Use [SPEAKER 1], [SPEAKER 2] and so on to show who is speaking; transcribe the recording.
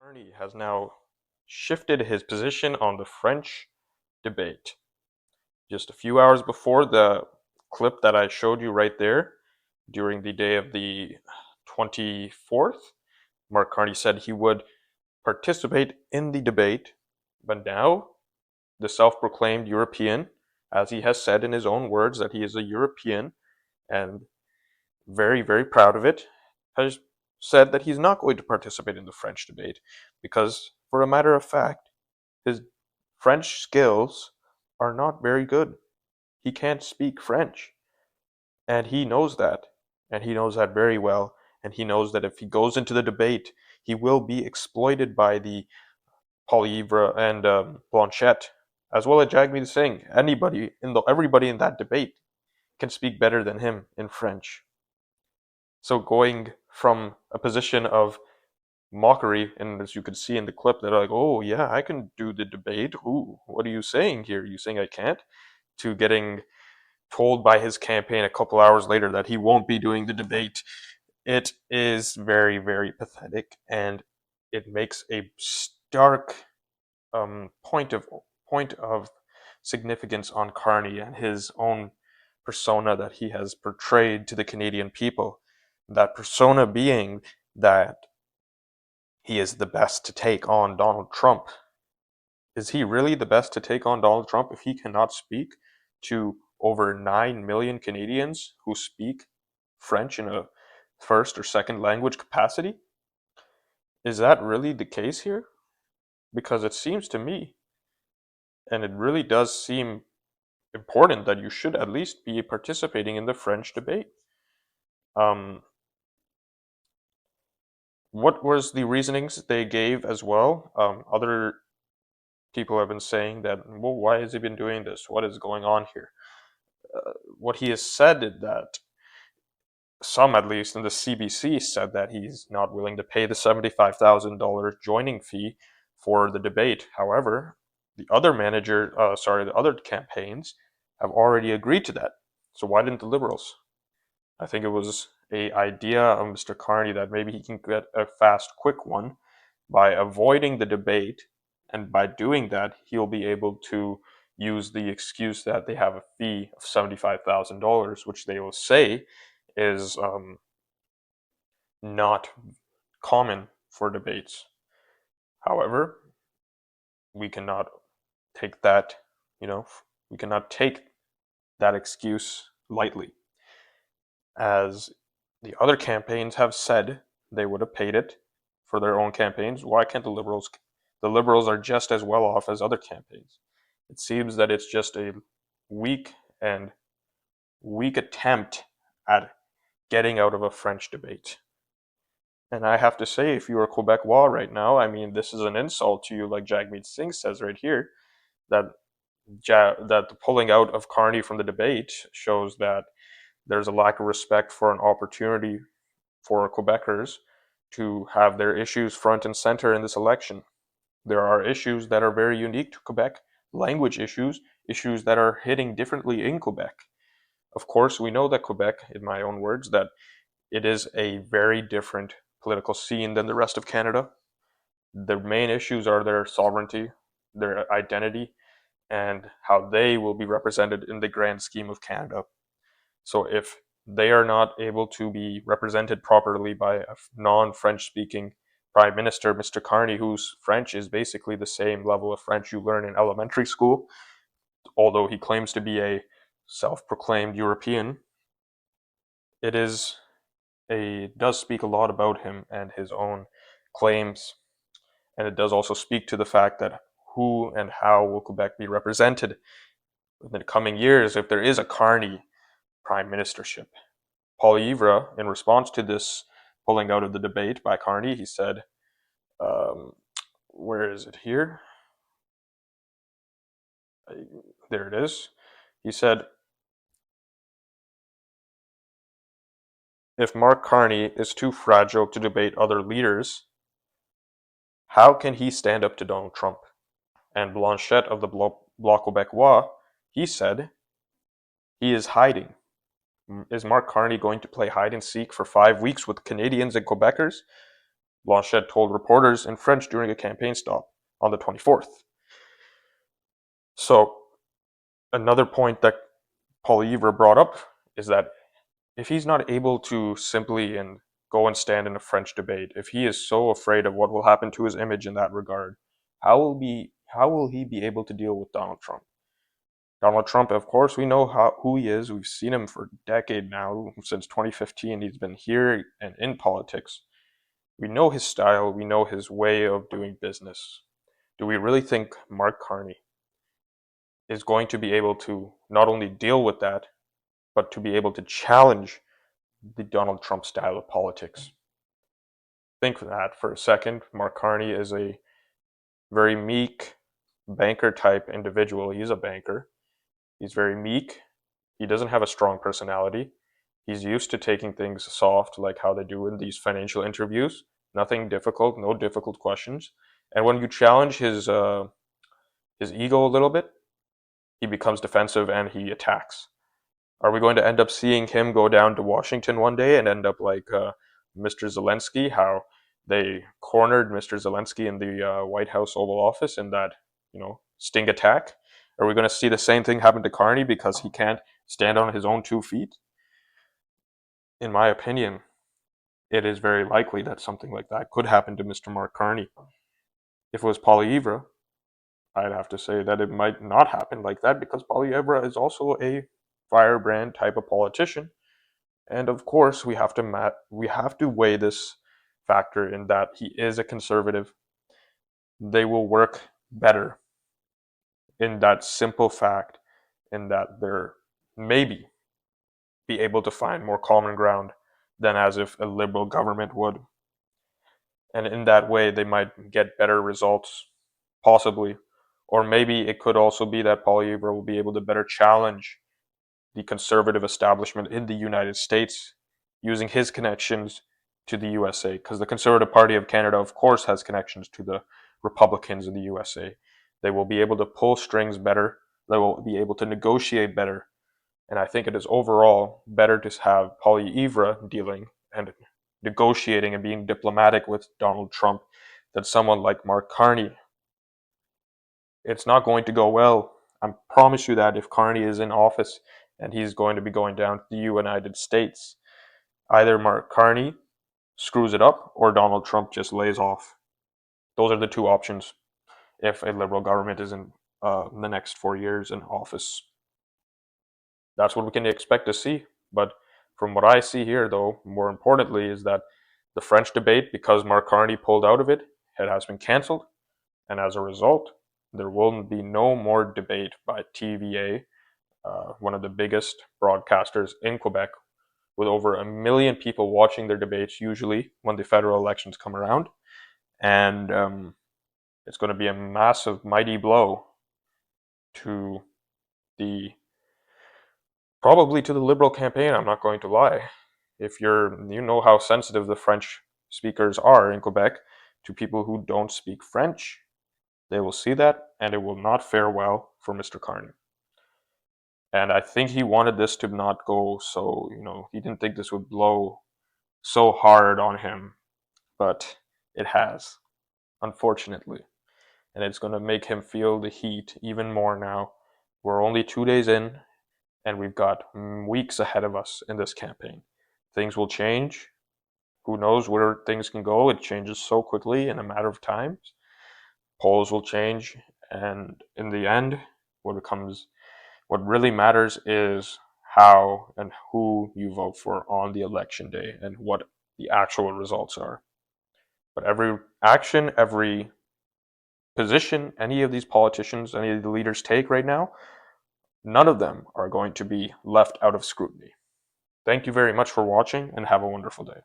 [SPEAKER 1] Carney has now shifted his position on the French debate. Just a few hours before the clip that I showed you right there, during the day of the 24th, Mark Carney said he would participate in the debate, but now the self proclaimed European, as he has said in his own words that he is a European and very, very proud of it, has said that he's not going to participate in the French debate because, for a matter of fact, his French skills are not very good. He can't speak French, and he knows that, and he knows that very well, and he knows that if he goes into the debate, he will be exploited by the Poilievre and Blanchette, as well as Jagmeet Singh. Everybody in that debate can speak better than him in French. So going from a position of mockery, and as you could see in the clip, they're like, "Oh yeah, I can do the debate. Ooh, what are you saying here? You saying I can't?" To getting told by his campaign a couple hours later that he won't be doing the debate. It is very, very pathetic, and it makes a stark point of significance on Carney and his own persona that he has portrayed to the Canadian people. That persona being that he is the best to take on Donald Trump. Is he really the best to take on Donald Trump if he cannot speak to over 9 million Canadians who speak French in a first or second language capacity? Is that really the case here? Because it seems to me, and it really does seem important, that you should at least be participating in the French debate. Um, what was the reasonings they gave as well? Other people have been saying that, well, why has he been doing this? What is going on here? What he has said is that some, at least in the CBC, said that he's not willing to pay the $75,000 joining fee for the debate. However, the other campaigns have already agreed to that. So why didn't the Liberals? I think it was a idea of Mr. Carney that maybe he can get a fast, quick one by avoiding the debate, and by doing that, he'll be able to use the excuse that they have a fee of $75,000, which they will say is not common for debates. However, we cannot take that, we cannot take that excuse lightly, as the other campaigns have said they would have paid it for their own campaigns. Why can't the Liberals? The Liberals are just as well off as other campaigns. It seems that it's just a weak and weak attempt at getting out of a French debate. And I have to say, if you are Quebecois right now, I mean, this is an insult to you, like Jagmeet Singh says right here, that that the pulling out of Carney from the debate shows that there's a lack of respect for an opportunity for Quebecers to have their issues front and center in this election. There are issues that are very unique to Quebec, language issues, issues that are hitting differently in Quebec. Of course, we know that Quebec, in my own words, that it is a very different political scene than the rest of Canada. The main issues are their sovereignty, their identity, and how they will be represented in the grand scheme of Canada. So if they are not able to be represented properly by a non-French speaking Prime Minister, Mr. Carney, whose French is basically the same level of French you learn in elementary school, although he claims to be a self-proclaimed European, does speak a lot about him and his own claims, and it does also speak to the fact that who and how will Quebec be represented in the coming years if there is a Carney prime ministership. Poilievre, in response to this pulling out of the debate by Carney, he said, where is it here? There it is. He said, if Mark Carney is too fragile to debate other leaders, how can he stand up to Donald Trump? And Blanchette of the Bloc Québécois, he said, he is hiding. Is Mark Carney going to play hide and seek for 5 weeks with Canadians and Quebecers? Blanchet told reporters in French during a campaign stop on the 24th. So, another point that Poilievre brought up is that if he's not able to simply and go and stand in a French debate, if he is so afraid of what will happen to his image in that regard, how will he be able to deal with Donald Trump? Donald Trump, of course, we know who he is. We've seen him for a decade now. Since 2015, he's been here and in politics. We know his style. We know his way of doing business. Do we really think Mark Carney is going to be able to not only deal with that, but to be able to challenge the Donald Trump style of politics? Think of that for a second. Mark Carney is a very meek banker type individual. He's a banker. He's very meek. He doesn't have a strong personality. He's used to taking things soft, like how they do in these financial interviews. Nothing difficult, no difficult questions. And when you challenge his ego a little bit, he becomes defensive and he attacks. Are we going to end up seeing him go down to Washington one day and end up like Mr. Zelensky, how they cornered Mr. Zelensky in the White House Oval Office in that, sting attack? Are we going to see the same thing happen to Carney because he can't stand on his own 2 feet? In my opinion, it is very likely that something like that could happen to Mr. Mark Carney. If it was Poilievre, I'd have to say that it might not happen like that because Poilievre is also a firebrand type of politician. And of course, we have to weigh this factor in that he is a conservative. They will work better in that simple fact, in that they're maybe be able to find more common ground than as if a liberal government would. And in that way, they might get better results, possibly. Or maybe it could also be that Poilievre will be able to better challenge the conservative establishment in the United States using his connections to the USA. Because the Conservative Party of Canada, of course, has connections to the Republicans in the USA. They will be able to pull strings better. They will be able to negotiate better. And I think it is overall better to have Poilievre dealing and negotiating and being diplomatic with Donald Trump than someone like Mark Carney. It's not going to go well. I promise you that if Carney is in office and he's going to be going down to the United States, either Mark Carney screws it up or Donald Trump just lays off. Those are the two options if a liberal government is in the next 4 years in office. That's what we can expect to see. But from what I see here, though, more importantly, is that the French debate, because Mark Carney pulled out of it, it has been cancelled. And as a result, there will be no more debate by TVA, one of the biggest broadcasters in Quebec, with over 1 million people watching their debates, usually when the federal elections come around. And it's going to be a massive, mighty blow to the probably to the Liberal campaign, I'm not going to lie. If you know how sensitive the French speakers are in Quebec to people who don't speak French, they will see that and it will not fare well for Mr. Carney. And I think he wanted this to not go so, he didn't think this would blow so hard on him, but it has, unfortunately. And it's going to make him feel the heat even more now. We're only 2 days in, and we've got weeks ahead of us in this campaign. Things will change. Who knows where things can go? It changes so quickly in a matter of time. Polls will change, and in the end, what really matters is how and who you vote for on the election day and what the actual results are. But every action, every position any of these politicians, any of the leaders take right now, none of them are going to be left out of scrutiny. Thank you very much for watching and have a wonderful day.